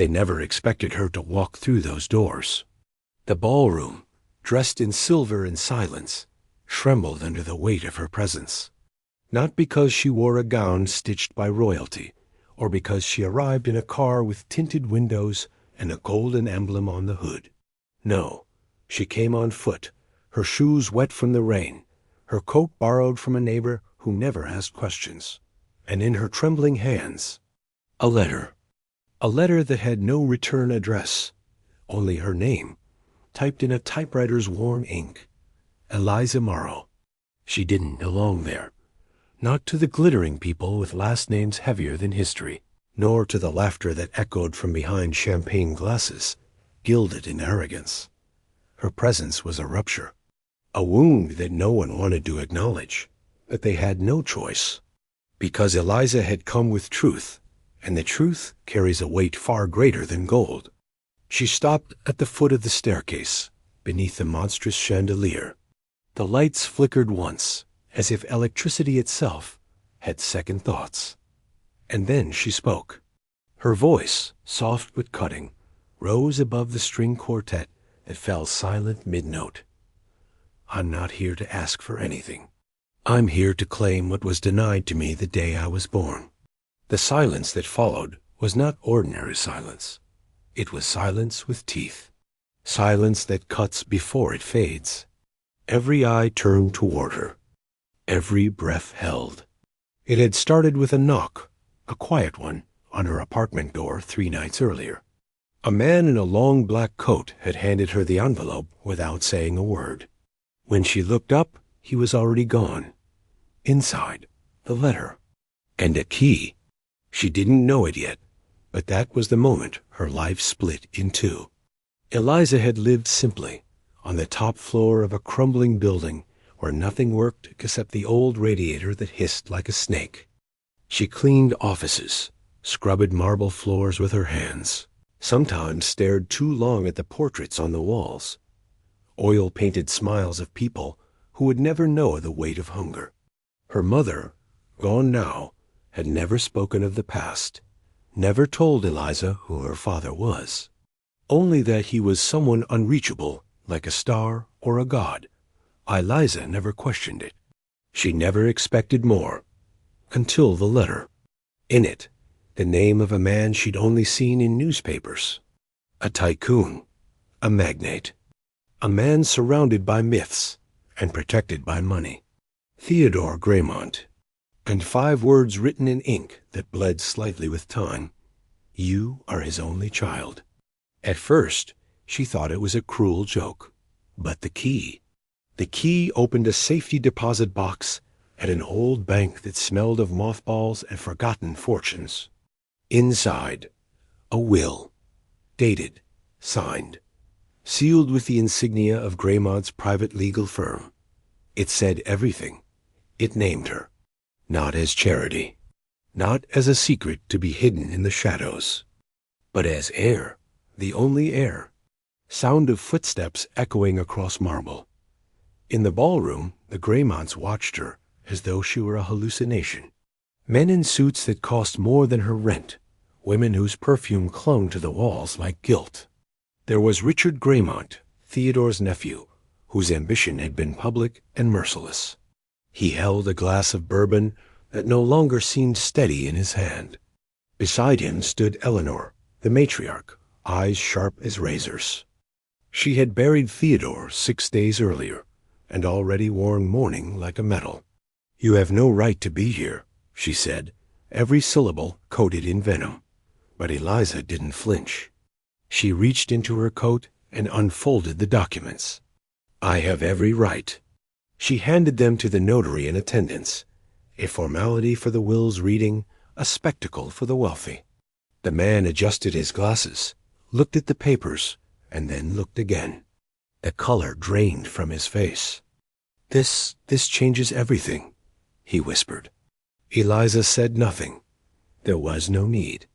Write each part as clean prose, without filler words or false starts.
They never expected her to walk through those doors. The ballroom, dressed in silver and silence, trembled under the weight of her presence. Not because she wore a gown stitched by royalty, or because she arrived in a car with tinted windows and a golden emblem on the hood. No, she came on foot, her shoes wet from the rain, her coat borrowed from a neighbor who never asked questions, and in her trembling hands, a letter that had no return address, only her name, typed in a typewriter's warm ink, Eliza Morrow. She didn't belong there, not to the glittering people with last names heavier than history, nor to the laughter that echoed from behind champagne glasses, gilded in arrogance. Her presence was a rupture, a wound that no one wanted to acknowledge, but they had no choice, because Eliza had come with truth, and the truth carries a weight far greater than gold. She stopped at the foot of the staircase, beneath the monstrous chandelier. The lights flickered once, as if electricity itself had second thoughts. And then she spoke. Her voice, soft but cutting, rose above the string quartet that fell silent mid-note. I'm not here to ask for anything. I'm here to claim what was denied to me the day I was born. The silence that followed was not ordinary silence. It was silence with teeth. Silence that cuts before it fades. Every eye turned toward her. Every breath held. It had started with a knock, a quiet one, on her apartment door 3 nights earlier. A man in a long black coat had handed her the envelope without saying a word. When she looked up, he was already gone. Inside, the letter. And a key. She didn't know it yet, but that was the moment her life split in two. Eliza had lived simply, on the top floor of a crumbling building where nothing worked except the old radiator that hissed like a snake. She cleaned offices, scrubbed marble floors with her hands, sometimes stared too long at the portraits on the walls, oil-painted smiles of people who would never know the weight of hunger. Her mother, gone now, had never spoken of the past, never told Eliza who her father was, only that he was someone unreachable, like a star or a god. Eliza never questioned it. She never expected more, until the letter. In it, the name of a man she'd only seen in newspapers. A tycoon, a magnate, a man surrounded by myths and protected by money. Theodore Graymont, and 5 words written in ink that bled slightly with time. You are his only child. At first, she thought it was a cruel joke. But the key opened a safety deposit box at an old bank that smelled of mothballs and forgotten fortunes. Inside, a will, dated, signed, sealed with the insignia of Graymont's private legal firm. It said everything. It named her. Not as charity, not as a secret to be hidden in the shadows, but as heir, the only heir. Sound of footsteps echoing across marble. In the ballroom, the Graymonts watched her as though she were a hallucination. Men in suits that cost more than her rent, women whose perfume clung to the walls like guilt. There was Richard Graymont, Theodore's nephew, whose ambition had been public and merciless. He held a glass of bourbon that no longer seemed steady in his hand. Beside him stood Eleanor, the matriarch, eyes sharp as razors. She had buried Theodore 6 days earlier, and already worn mourning like a medal. You have no right to be here, she said, every syllable coated in venom. But Eliza didn't flinch. She reached into her coat and unfolded the documents. I have every right. She handed them to the notary in attendance, a formality for the will's reading, a spectacle for the wealthy. The man adjusted his glasses, looked at the papers, and then looked again. The color drained from his face. This changes everything, he whispered. Eliza said nothing. There was no need.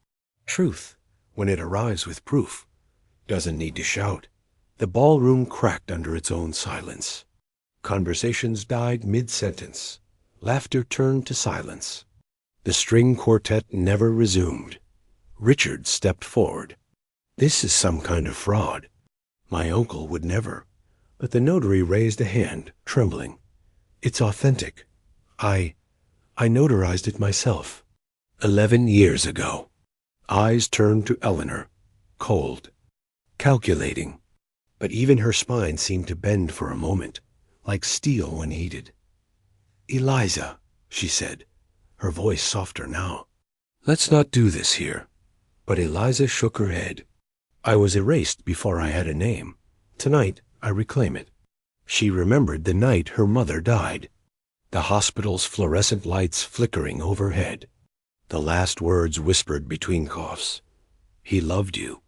Truth, when it arrives with proof, doesn't need to shout. The ballroom cracked under its own silence. Conversations died mid-sentence. Laughter turned to silence. The string quartet never resumed. Richard stepped forward. This is some kind of fraud. My uncle would never. But the notary raised a hand, trembling. It's authentic. I notarized it myself. 11 years ago. Eyes turned to Eleanor, cold, calculating. But even her spine seemed to bend for a moment, like steel when heated. Eliza, she said, her voice softer now. Let's not do this here. But Eliza shook her head. I was erased before I had a name. Tonight, I reclaim it. She remembered the night her mother died. The hospital's fluorescent lights flickering overhead. The last words whispered between coughs. He loved you.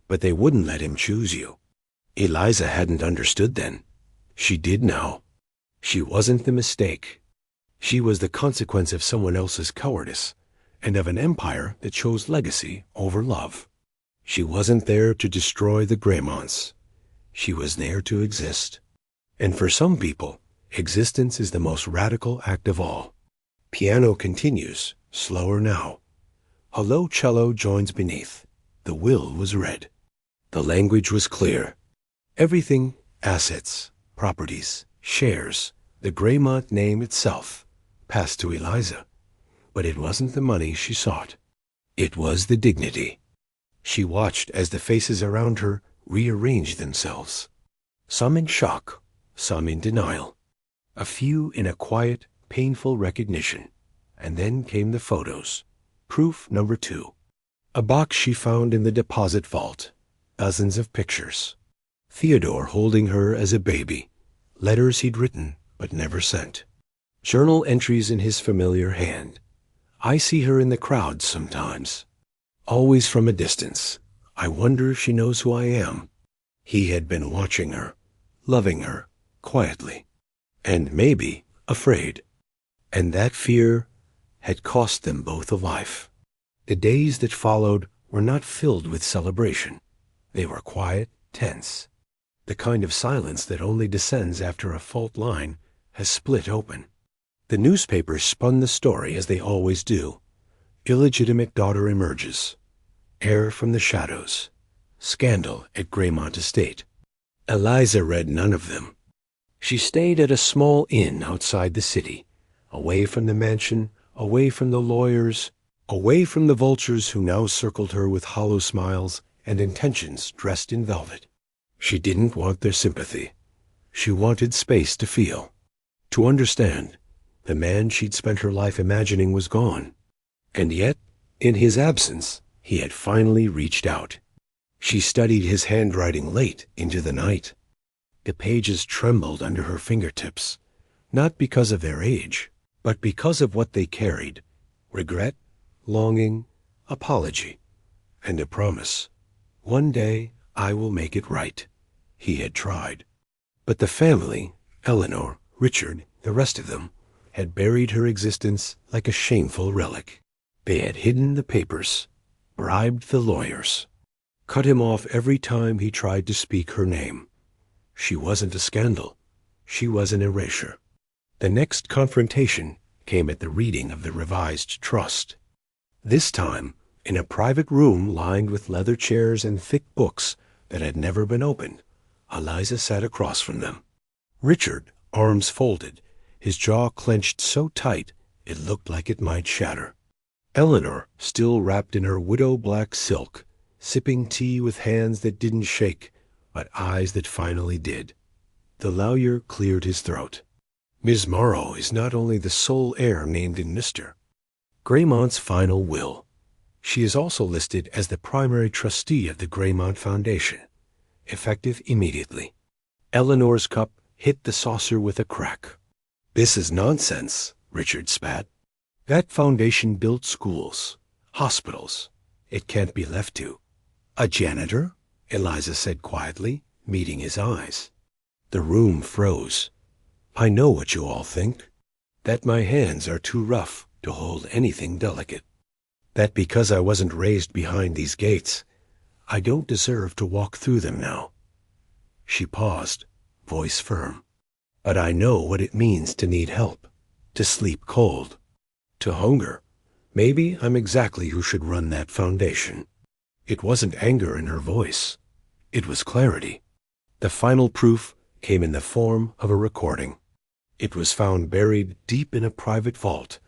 But they wouldn't let him choose you. Eliza hadn't understood then. She did now. She wasn't the mistake. She was the consequence of someone else's cowardice, and of an empire that chose legacy over love. She wasn't there to destroy the Greymonts. She was there to exist. And for some people, existence is the most radical act of all. Piano continues, slower now. A low cello joins beneath. The will was read. The language was clear. Everything, assets, properties, shares, the Greymont name itself, passed to Eliza. But it wasn't the money she sought. It was the dignity. She watched as the faces around her rearranged themselves. Some in shock, some in denial. A few in a quiet, painful recognition. And then came the photos. Proof number 2. A box she found in the deposit vault. Dozens of pictures. Theodore holding her as a baby. Letters he'd written but never sent. Journal entries in his familiar hand. I see her in the crowd sometimes. Always from a distance. I wonder if she knows who I am. He had been watching her, loving her, quietly. And maybe afraid. And that fear had cost them both a life. The days that followed were not filled with celebration. They were quiet, tense. The kind of silence that only descends after a fault line has split open. The newspapers spun the story as they always do. Illegitimate daughter emerges. Heir from the shadows. Scandal at Greymont Estate. Eliza read none of them. She stayed at a small inn outside the city, away from the mansion, away from the lawyers, away from the vultures who now circled her with hollow smiles and intentions dressed in velvet. She didn't want their sympathy. She wanted space to feel, to understand. The man she'd spent her life imagining was gone. And yet, in his absence, he had finally reached out. She studied his handwriting late into the night. The pages trembled under her fingertips, not because of their age, but because of what they carried. Regret, longing, apology, and a promise. One day I will make it right. He had tried. But the family, Eleanor, Richard, the rest of them, had buried her existence like a shameful relic. They had hidden the papers, bribed the lawyers, cut him off every time he tried to speak her name. She wasn't a scandal. She was an erasure. The next confrontation came at the reading of the revised trust. This time, in a private room lined with leather chairs and thick books that had never been opened, Eliza sat across from them. Richard, arms folded, his jaw clenched so tight it looked like it might shatter. Eleanor, still wrapped in her widow-black silk, sipping tea with hands that didn't shake, but eyes that finally did. The lawyer cleared his throat. Ms. Morrow is not only the sole heir named in Mr. Greymont's final will. She is also listed as the primary trustee of the Greymont Foundation, effective immediately. Eleanor's cup hit the saucer with a crack. This is nonsense, Richard spat. That foundation built schools, hospitals. It can't be left to. A janitor? Eliza said quietly, meeting his eyes. The room froze. I know what you all think. That my hands are too rough to hold anything delicate. That because I wasn't raised behind these gates, I don't deserve to walk through them now. She paused, voice firm. But I know what it means to need help, to sleep cold, to hunger. Maybe I'm exactly who should run that foundation. It wasn't anger in her voice. It was clarity. The final proof came in the form of a recording. It was found buried deep in a private vault,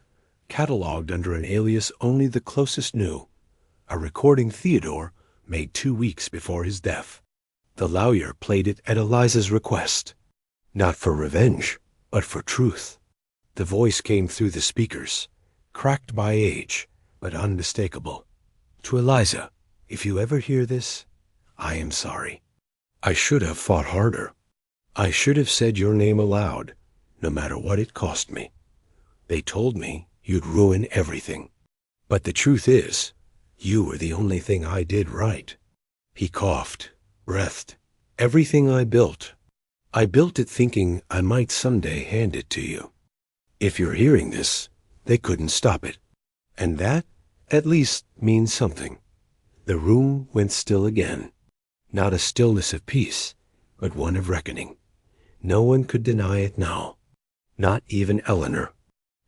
catalogued under an alias only the closest knew, a recording Theodore made 2 weeks before his death. The lawyer played it at Eliza's request, not for revenge, but for truth. The voice came through the speakers, cracked by age, but unmistakable. To Eliza, if you ever hear this, I am sorry. I should have fought harder. I should have said your name aloud, no matter what it cost me. They told me you'd ruin everything. But the truth is, you were the only thing I did right. He coughed, breathed. Everything I built it thinking I might someday hand it to you. If you're hearing this, they couldn't stop it. And that, at least, means something. The room went still again. Not a stillness of peace, but one of reckoning. No one could deny it now. Not even Eleanor.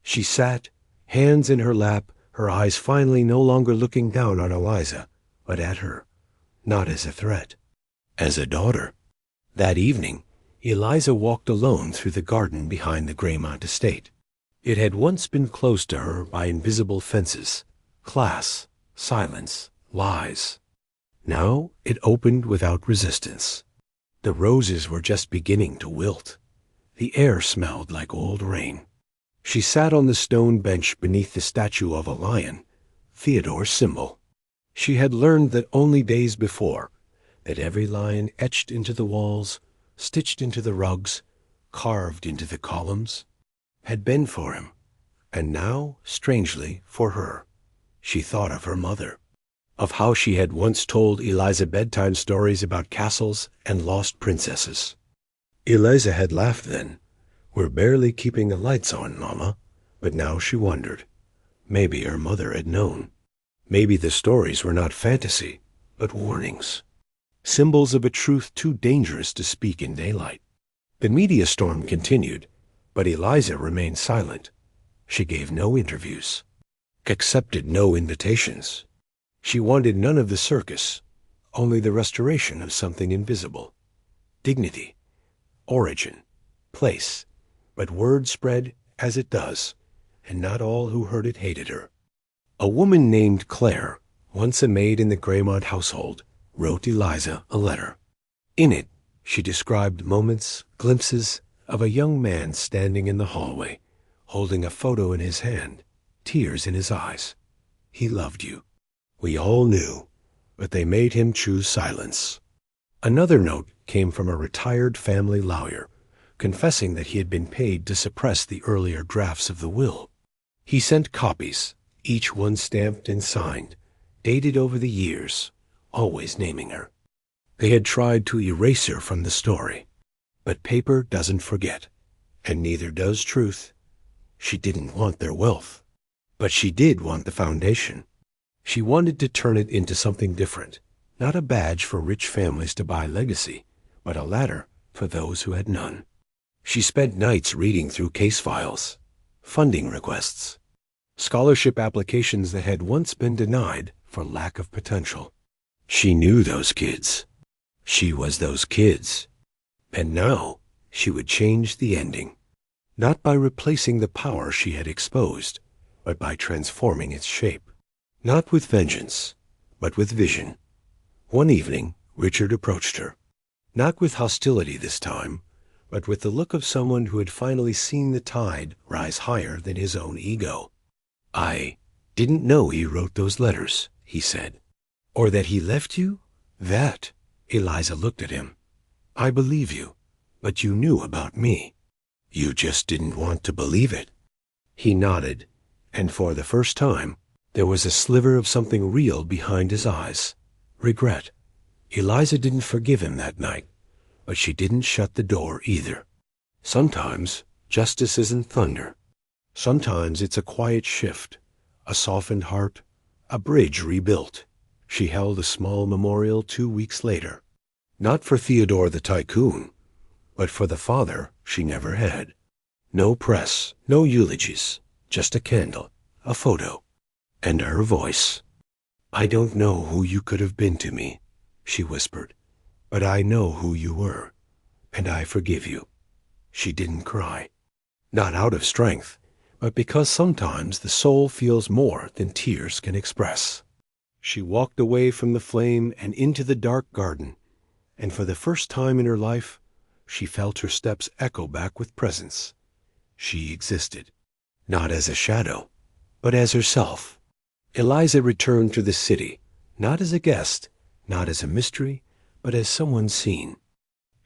She sat, hands in her lap, her eyes finally no longer looking down on Eliza, but at her, not as a threat, as a daughter. That evening, Eliza walked alone through the garden behind the Graymont estate. It had once been closed to her by invisible fences, class, silence, lies. Now it opened without resistance. The roses were just beginning to wilt. The air smelled like old rain. She sat on the stone bench beneath the statue of a lion, Theodore's symbol. She had learned that only days before, that every lion etched into the walls, stitched into the rugs, carved into the columns, had been for him, and now, strangely, for her. She thought of her mother, of how she had once told Eliza bedtime stories about castles and lost princesses. Eliza had laughed then. We're barely keeping the lights on, Mama. But now she wondered. Maybe her mother had known. Maybe the stories were not fantasy, but warnings. Symbols of a truth too dangerous to speak in daylight. The media storm continued, but Eliza remained silent. She gave no interviews, accepted no invitations. She wanted none of the circus, only the restoration of something invisible. Dignity, origin, place. But word spread as it does, and not all who heard it hated her. A woman named Claire, once a maid in the Graymont household, wrote Eliza a letter. In it, she described moments, glimpses of a young man standing in the hallway, holding a photo in his hand, tears in his eyes. He loved you. We all knew, but they made him choose silence. Another note came from a retired family lawyer, confessing that he had been paid to suppress the earlier drafts of the will. He sent copies, each one stamped and signed, dated over the years, always naming her. They had tried to erase her from the story. But paper doesn't forget, and neither does truth. She didn't want their wealth, but she did want the foundation. She wanted to turn it into something different, not a badge for rich families to buy legacy, but a ladder for those who had none. She spent nights reading through case files, funding requests, scholarship applications that had once been denied for lack of potential. She knew those kids. She was those kids. And now she would change the ending, not by replacing the power she had exposed, but by transforming its shape. Not with vengeance, but with vision. One evening, Richard approached her, not with hostility this time, but with the look of someone who had finally seen the tide rise higher than his own ego. I didn't know he wrote those letters, he said. Or that he left you? That. Eliza looked at him. I believe you, but you knew about me. You just didn't want to believe it. He nodded, and for the first time, there was a sliver of something real behind his eyes. Regret. Eliza didn't forgive him that night, but she didn't shut the door either. Sometimes justice isn't thunder. Sometimes it's a quiet shift, a softened heart, a bridge rebuilt. She held a small memorial 2 weeks later, not for Theodore the tycoon, but for the father she never had. No press, no eulogies, just a candle, a photo, and her voice. "I don't know who you could have been to me," she whispered, "but I know who you were, and I forgive you." She didn't cry. Not out of strength, but because sometimes the soul feels more than tears can express. She walked away from the flame and into the dark garden, and for the first time in her life, she felt her steps echo back with presence. She existed, not as a shadow, but as herself. Eliza returned to the city, not as a guest, not as a mystery, but as someone seen.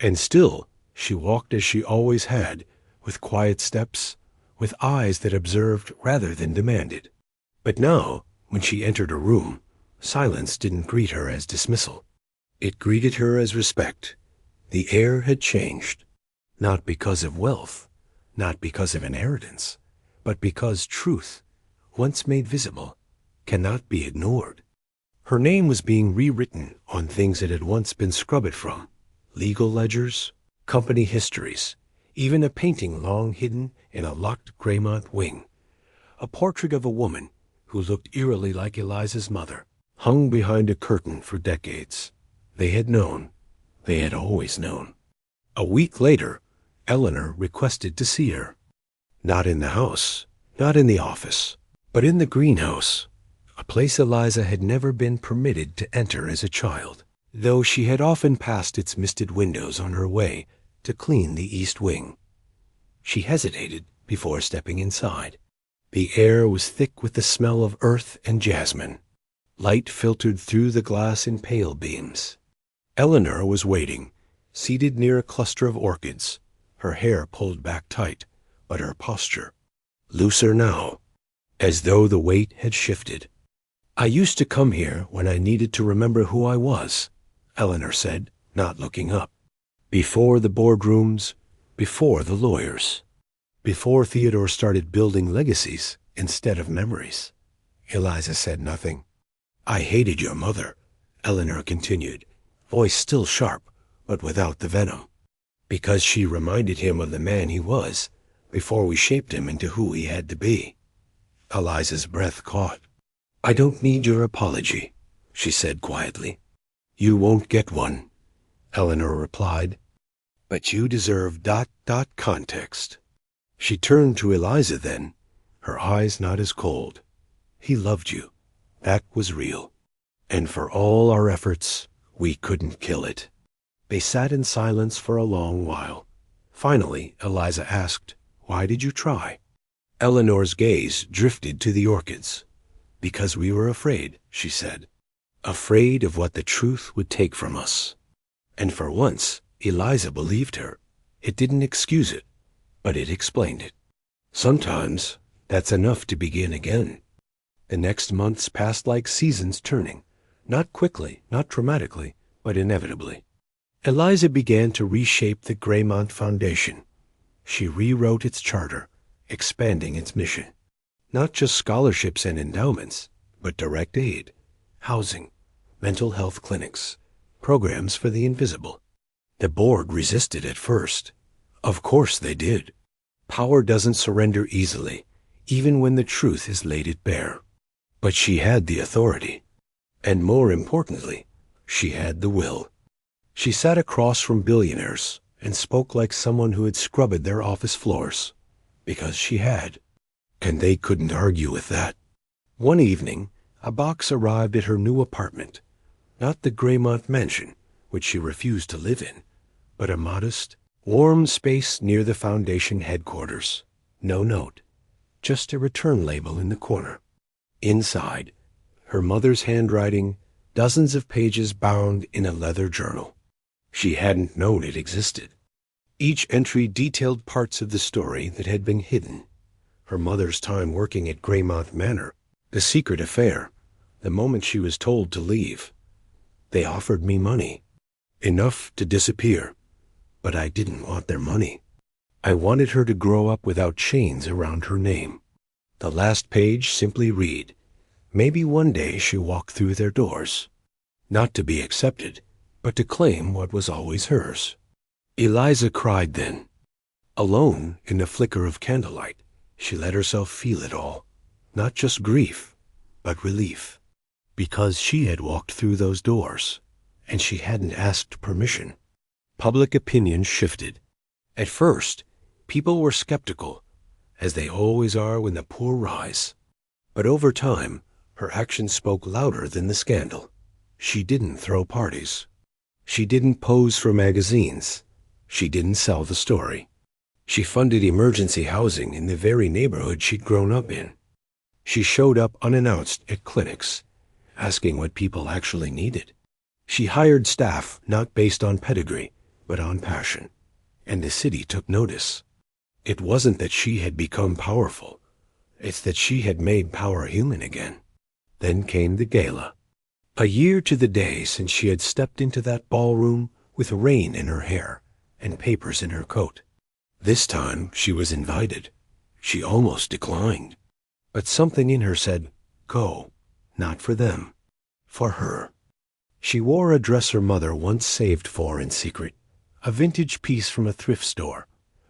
And still, she walked as she always had, with quiet steps, with eyes that observed rather than demanded. But now, when she entered a room, silence didn't greet her as dismissal. It greeted her as respect. The air had changed, not because of wealth, not because of inheritance, but because truth, once made visible, cannot be ignored. Her name was being rewritten on things that had once been scrubbed from: legal ledgers, company histories, even a painting long hidden in a locked Greymont wing. A portrait of a woman who looked eerily like Eliza's mother, hung behind a curtain for decades. They had known. They had always known. A week later, Eleanor requested to see her. Not in the house, not in the office, but in the greenhouse, a place Eliza had never been permitted to enter as a child, though she had often passed its misted windows on her way to clean the east wing. She hesitated before stepping inside. The air was thick with the smell of earth and jasmine. Light filtered through the glass in pale beams. Eleanor was waiting, seated near a cluster of orchids, her hair pulled back tight, but her posture looser now, as though the weight had shifted. "I used to come here when I needed to remember who I was," Eleanor said, not looking up. "Before the boardrooms, before the lawyers, before Theodore started building legacies instead of memories." Eliza said nothing. "I hated your mother," Eleanor continued, voice still sharp, but without the venom, "because she reminded him of the man he was before we shaped him into who he had to be." Eliza's breath caught. "I don't need your apology," she said quietly. "You won't get one," Eleanor replied. "But you deserve ... context." She turned to Eliza then, her eyes not as cold. "He loved you. That was real. And for all our efforts, we couldn't kill it." They sat in silence for a long while. Finally, Eliza asked, "Why did you try?" Eleanor's gaze drifted to the orchids. "Because we were afraid," she said. "Afraid of what the truth would take from us." And for once, Eliza believed her. It didn't excuse it, but it explained it. Sometimes that's enough to begin again. The next months passed like seasons turning, not quickly, not dramatically, but inevitably. Eliza began to reshape the Greymont Foundation. She rewrote its charter, expanding its mission. Not just scholarships and endowments, but direct aid, housing, mental health clinics, programs for the invisible. The board resisted at first. Of course they did. Power doesn't surrender easily, even when the truth is laid it bare. But she had the authority. And more importantly, she had the will. She sat across from billionaires and spoke like someone who had scrubbed their office floors, because she had. And they couldn't argue with that. One evening, a box arrived at her new apartment, not the Greymont mansion, which she refused to live in, but a modest, warm space near the foundation headquarters. No note, just a return label in the corner. Inside, her mother's handwriting, dozens of pages bound in a leather journal. She hadn't known it existed. Each entry detailed parts of the story that had been hidden. Her mother's time working at Greymont Manor, the secret affair, the moment she was told to leave. They offered me money, enough to disappear, but I didn't want their money. I wanted her to grow up without chains around her name. The last page simply read, maybe one day she'll walk through their doors, not to be accepted, but to claim what was always hers. Eliza cried then. Alone in the flicker of candlelight, she let herself feel it all, not just grief, but relief. because she had walked through those doors, and she hadn't asked permission. Public opinion shifted. At first, people were skeptical, as they always are when the poor rise. But over time, her actions spoke louder than the scandal. She didn't throw parties. She didn't pose for magazines. She didn't sell the story. She funded emergency housing in the very neighborhood she'd grown up in. She showed up unannounced at clinics, asking what people actually needed. She hired staff not based on pedigree, but on passion, and the city took notice. It wasn't that she had become powerful. It's that she had made power human again. Then came the gala. A year to the day since she had stepped into that ballroom with rain in her hair and papers in her coat. This time she was invited. She almost declined. But something in her said, go, not for them, for her. She wore a dress her mother once saved for in secret, a vintage piece from a thrift store,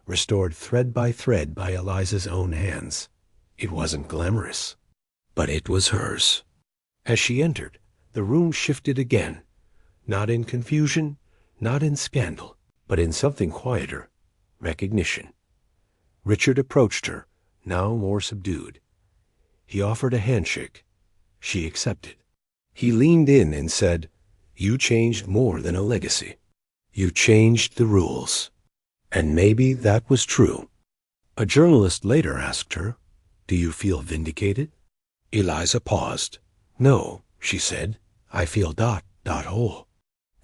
restored thread by Eliza's own hands. It wasn't glamorous, but it was hers. As she entered, the room shifted again, not in confusion, not in scandal, but in something quieter, recognition. Richard approached her, now more subdued. He offered a handshake. She accepted. He leaned in and said, you changed more than a legacy. You changed the rules. And maybe that was true. A journalist later asked her, do you feel vindicated? Eliza paused. No, she said, I feel whole.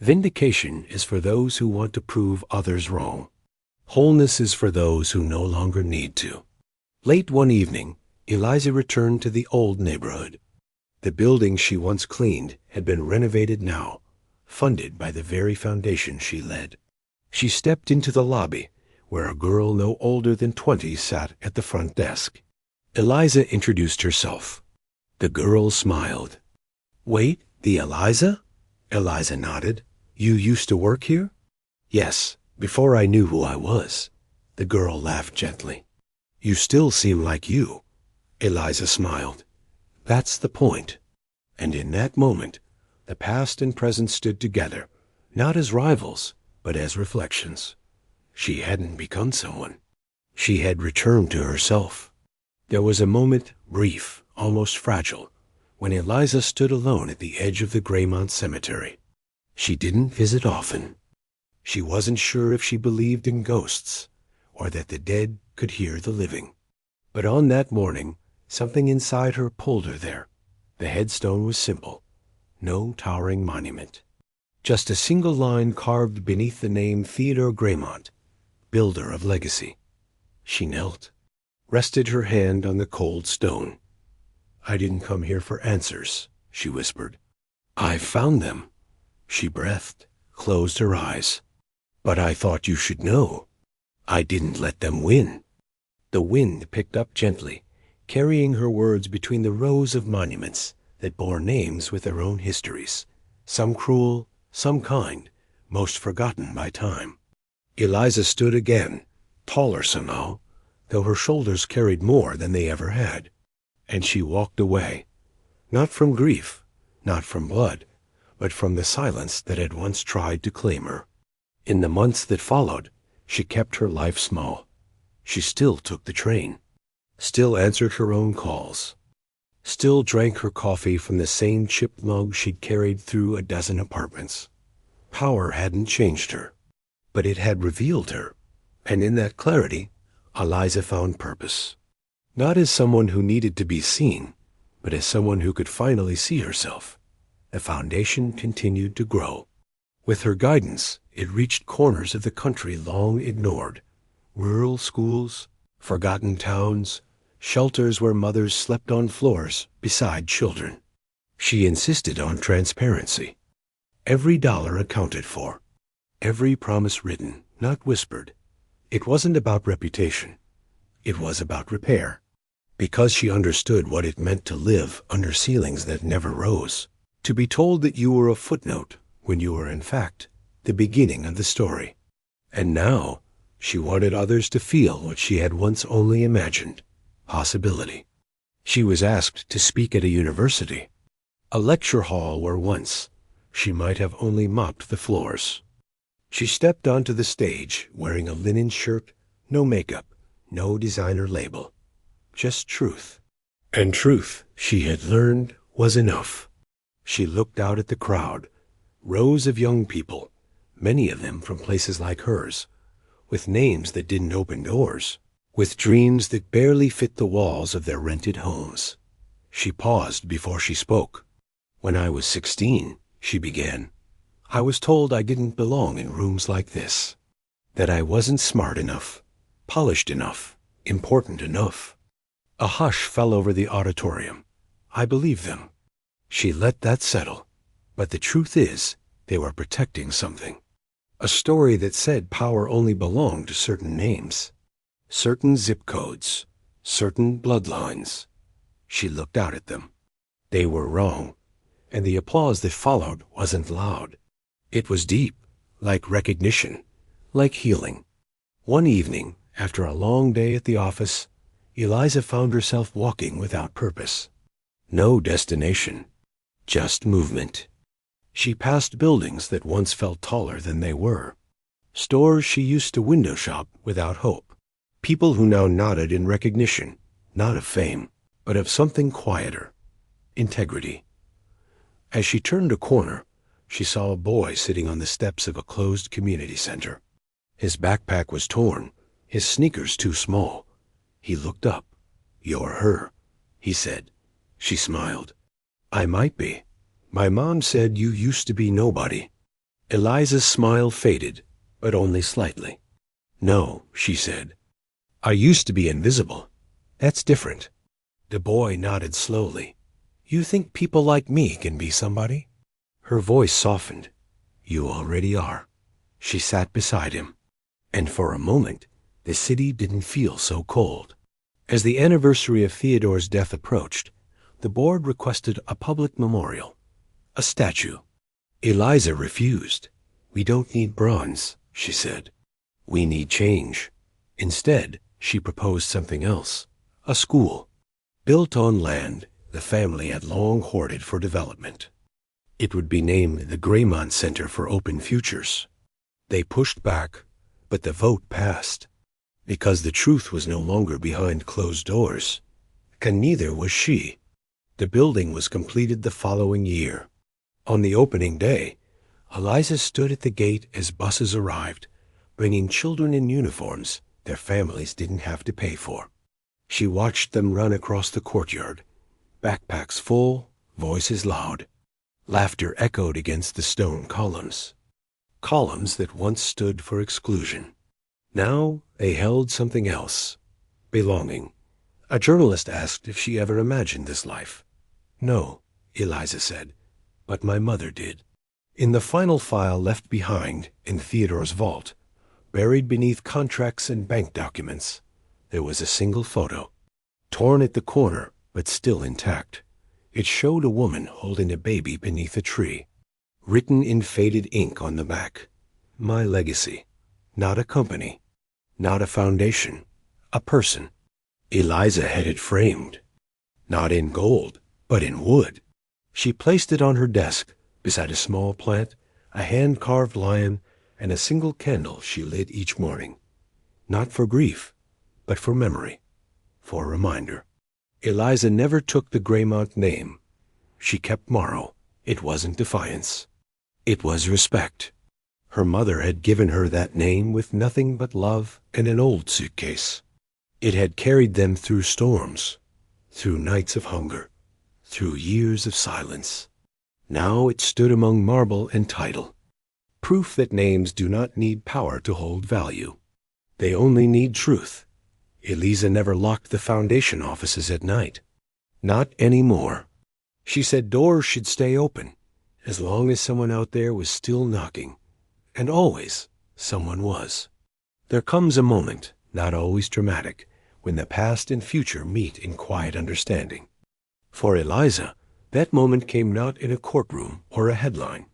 Vindication is for those who want to prove others wrong. Wholeness is for those who no longer need to. Late one evening, Eliza returned to the old neighborhood. The building she once cleaned had been renovated now, funded by the very foundation she led. She stepped into the lobby, where a girl no older than 20 sat at the front desk. Eliza introduced herself. The girl smiled. Wait, the Eliza? Eliza nodded. You used to work here? Yes, before I knew who I was. The girl laughed gently. You still seem like you. Eliza smiled. That's the point. And in that moment, the past and present stood together, not as rivals, but as reflections. She hadn't become someone. She had returned to herself. There was a moment, brief, almost fragile, when Eliza stood alone at the edge of the Graymont Cemetery. She didn't visit often. She wasn't sure if she believed in ghosts, or that the dead could hear the living. But on that morning, something inside her pulled her there. The headstone was simple. No towering monument. Just a single line carved beneath the name Theodore Graymont, builder of legacy. She knelt, rested her hand on the cold stone. I didn't come here for answers, she whispered. I found them. She breathed, closed her eyes. But I thought you should know. I didn't let them win. The wind picked up gently, carrying her words between the rows of monuments that bore names with their own histories, some cruel, some kind, most forgotten by time. Eliza stood again, taller somehow, though her shoulders carried more than they ever had. And she walked away, not from grief, not from blood, but from the silence that had once tried to claim her. In the months that followed, she kept her life small. She still took the train, still answered her own calls, still drank her coffee from the same chipped mug she'd carried through a dozen apartments. Power hadn't changed her, but it had revealed her, and in that clarity, Eliza found purpose. Not as someone who needed to be seen, but as someone who could finally see herself. The foundation continued to grow. With her guidance, it reached corners of the country long ignored. Rural schools, forgotten towns, shelters where mothers slept on floors beside children. She insisted on transparency. Every dollar accounted for. Every promise written, not whispered. It wasn't about reputation. It was about repair. Because she understood what it meant to live under ceilings that never rose. To be told that you were a footnote when you were, in fact, the beginning of the story. And now, she wanted others to feel what she had once only imagined, possibility. She was asked to speak at a university. A lecture hall where once she might have only mopped the floors. She stepped onto the stage wearing a linen shirt, no makeup, no designer label, just truth. And truth, she had learned, was enough. She looked out at the crowd, rows of young people, many of them from places like hers, with names that didn't open doors, with dreams that barely fit the walls of their rented homes. She paused before she spoke. When I was 16, she began, I was told I didn't belong in rooms like this, that I wasn't smart enough, polished enough, important enough. A hush fell over the auditorium. I believed them. She let that settle. But the truth is, they were protecting something. A story that said power only belonged to certain names, certain zip codes, certain bloodlines. She looked out at them. They were wrong, and the applause that followed wasn't loud. It was deep, like recognition, like healing. One evening, after a long day at the office, Eliza found herself walking without purpose. No destination, just movement. She passed buildings that once felt taller than they were, stores she used to window shop without hope, people who now nodded in recognition, not of fame, but of something quieter, integrity. As she turned a corner, she saw a boy sitting on the steps of a closed community center. His backpack was torn, his sneakers too small. He looked up. You're her, he said. She smiled. I might be. My mom said you used to be nobody. Eliza's smile faded, but only slightly. No, she said. I used to be invisible. That's different. The boy nodded slowly. You think people like me can be somebody? Her voice softened. You already are. She sat beside him. And for a moment, the city didn't feel so cold. As the anniversary of Theodore's death approached, the board requested a public memorial, a statue. Eliza refused. We don't need bronze, she said. We need change. Instead, she proposed something else, a school, built on land the family had long hoarded for development. It would be named the Graymont Center for Open Futures. They pushed back, but the vote passed. Because the truth was no longer behind closed doors, and neither was she. The building was completed the following year. On the opening day, Eliza stood at the gate as buses arrived, bringing children in uniforms their families didn't have to pay for. She watched them run across the courtyard, backpacks full, voices loud. Laughter echoed against the stone columns. Columns that once stood for exclusion. Now they held something else, belonging. A journalist asked if she ever imagined this life. No, Eliza said, but my mother did. In the final file left behind in Theodore's vault, buried beneath contracts and bank documents, there was a single photo, torn at the corner but still intact. It showed a woman holding a baby beneath a tree, written in faded ink on the back, my legacy, not a company, not a foundation, a person. Eliza had it framed, not in gold, but in wood. She placed it on her desk beside a small plant, a hand-carved lion, and a single candle she lit each morning. Not for grief, but for memory, for reminder. Eliza never took the Graymont name. She kept Morrow. It wasn't defiance. It was respect. Her mother had given her that name with nothing but love and an old suitcase. It had carried them through storms, through nights of hunger, through years of silence. Now it stood among marble and title. Proof that names do not need power to hold value. They only need truth. Eliza never locked the foundation offices at night. Not anymore. She said doors should stay open, as long as someone out there was still knocking. And always someone was. There comes a moment, not always dramatic, when the past and future meet in quiet understanding. For Eliza, that moment came not in a courtroom or a headline,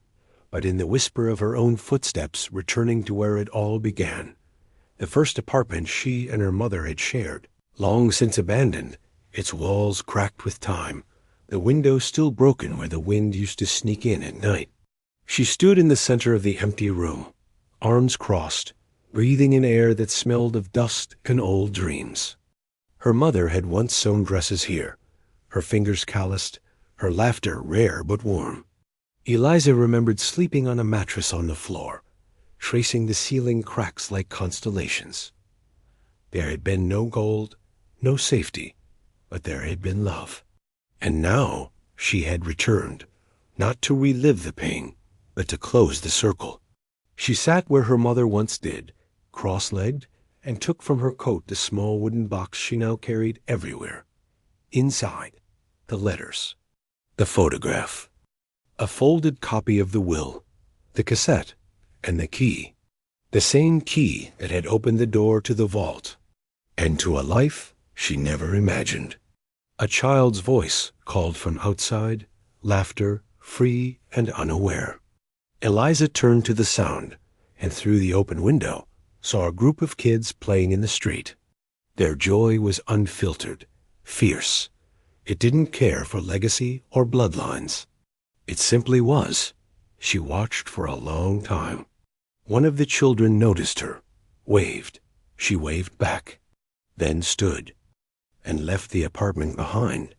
but in the whisper of her own footsteps returning to where it all began. The first apartment she and her mother had shared, long since abandoned, its walls cracked with time, the window still broken where the wind used to sneak in at night. She stood in the center of the empty room, arms crossed, breathing in air that smelled of dust and old dreams. Her mother had once sewn dresses here, her fingers calloused, her laughter rare but warm. Eliza remembered sleeping on a mattress on the floor, tracing the ceiling cracks like constellations. There had been no gold, no safety, but there had been love. And now she had returned, not to relive the pain, but to close the circle. She sat where her mother once did, cross-legged, and took from her coat the small wooden box she now carried everywhere. Inside, the letters, the photograph, a folded copy of the will, the cassette, and the key. The same key that had opened the door to the vault, and to a life she never imagined. A child's voice called from outside, laughter, free and unaware. Eliza turned to the sound, and through the open window saw a group of kids playing in the street. Their joy was unfiltered, fierce. It didn't care for legacy or bloodlines. It simply was. She watched for a long time. One of the children noticed her, waved. She waved back, then stood, and left the apartment behind,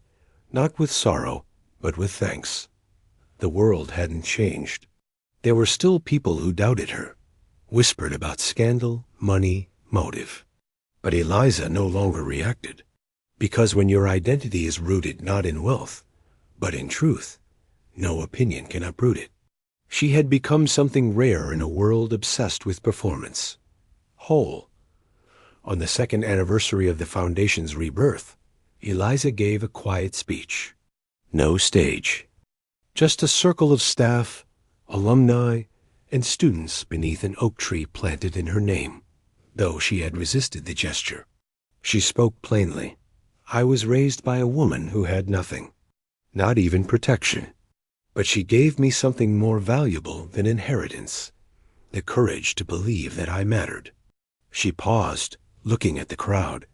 not with sorrow, but with thanks. The world hadn't changed. There were still people who doubted her, whispered about scandal, money, motive. But Eliza no longer reacted, because when your identity is rooted not in wealth, but in truth, no opinion can uproot it. She had become something rare in a world obsessed with performance. Whole. On the second anniversary of the Foundation's rebirth, Eliza gave a quiet speech. No stage. Just a circle of staff, alumni, and students beneath an oak tree planted in her name, though she had resisted the gesture. She spoke plainly. I was raised by a woman who had nothing, not even protection. But she gave me something more valuable than inheritance, the courage to believe that I mattered. She paused, looking at the crowd.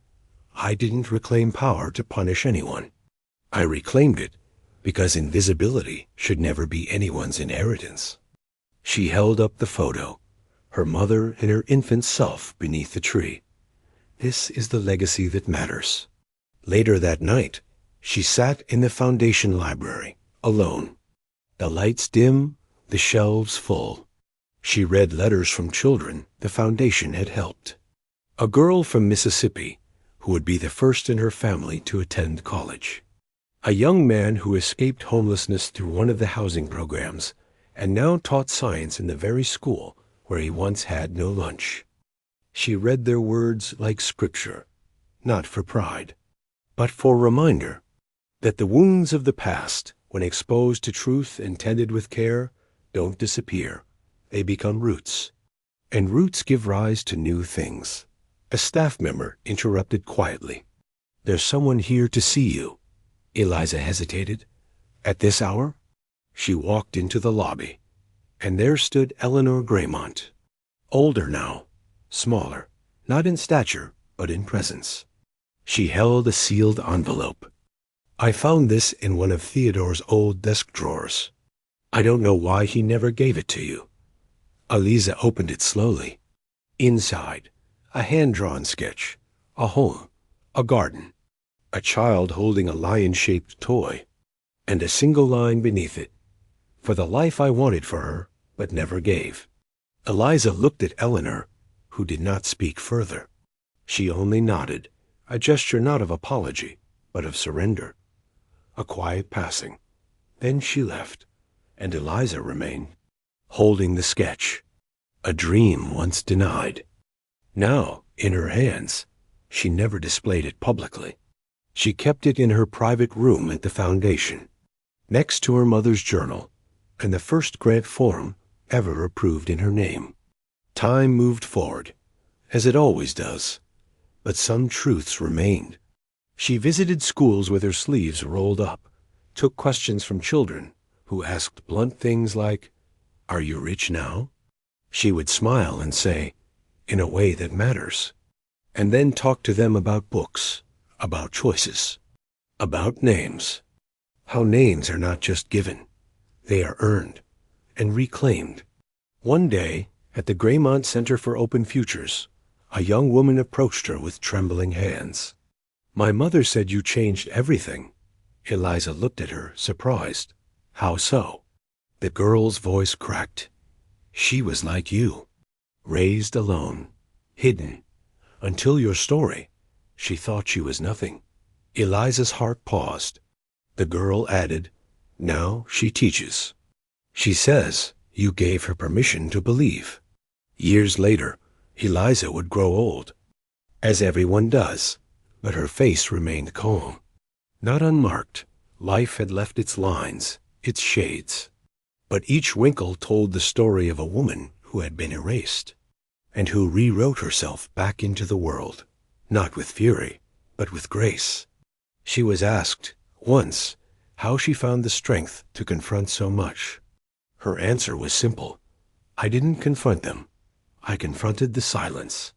I didn't reclaim power to punish anyone. I reclaimed it because invisibility should never be anyone's inheritance. She held up the photo, her mother and her infant self beneath the tree. This is the legacy that matters. Later that night, she sat in the Foundation library, alone. The lights dim, the shelves full. She read letters from children the Foundation had helped. A girl from Mississippi who would be the first in her family to attend college. A young man who escaped homelessness through one of the housing programs and now taught science in the very school where he once had no lunch. She read their words like scripture, not for pride, but for reminder that the wounds of the past, when exposed to truth and tended with care, don't disappear. They become roots. And roots give rise to new things. A staff member interrupted quietly. There's someone here to see you. Eliza hesitated. At this hour? She walked into the lobby, and there stood Eleanor Graymont. Older now, smaller, not in stature, but in presence. She held a sealed envelope. I found this in one of Theodore's old desk drawers. I don't know why he never gave it to you. Eliza opened it slowly. Inside, a hand-drawn sketch, a home, a garden, a child holding a lion-shaped toy, and a single line beneath it. For the life I wanted for her, but never gave. Eliza looked at Eleanor, who did not speak further. She only nodded, a gesture not of apology, but of surrender. A quiet passing. Then she left, and Eliza remained, holding the sketch, a dream once denied. Now, in her hands, she never displayed it publicly. She kept it in her private room at the Foundation, next to her mother's journal, and the first grant form ever approved in her name. Time moved forward, as it always does, but some truths remained. She visited schools with her sleeves rolled up, took questions from children who asked blunt things like, "Are you rich now?" She would smile and say, "In a way that matters," and then talk to them about books, about choices, about names. how names are not just given, they are earned and reclaimed. One day, at the Graymont Center for Open Futures, a young woman approached her with trembling hands. "My mother said you changed everything." Eliza looked at her, surprised. "How so?" The girl's voice cracked. "She was like you, raised alone, hidden. Until your story, she thought she was nothing." Eliza's heart paused. The girl added, "Now she teaches. She says you gave her permission to believe." Years later, Eliza would grow old, as everyone does, but her face remained calm. Not unmarked, life had left its lines, its shades. But each wrinkle told the story of a woman who had been erased, and who rewrote herself back into the world, not with fury, but with grace. She was asked, once, how she found the strength to confront so much. Her answer was simple. "I didn't confront them. I confronted the silence."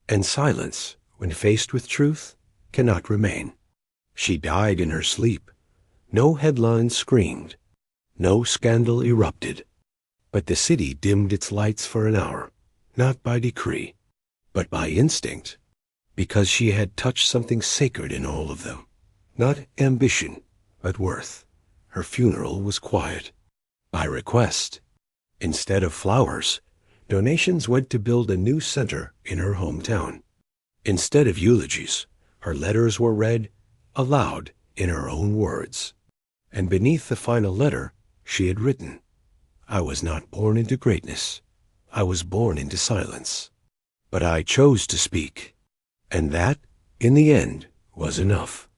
And silence, when faced with truth, cannot remain. She died in her sleep. No headlines screamed. No scandal erupted. But the city dimmed its lights for an hour, not by decree, but by instinct, because she had touched something sacred in all of them. Not ambition, but worth. Her funeral was quiet, by request. Instead of flowers, donations went to build a new center in her hometown. Instead of eulogies, her letters were read aloud in her own words. And beneath the final letter, she had written, "I was not born into greatness. I was born into silence. But I chose to speak." And that, in the end, was enough.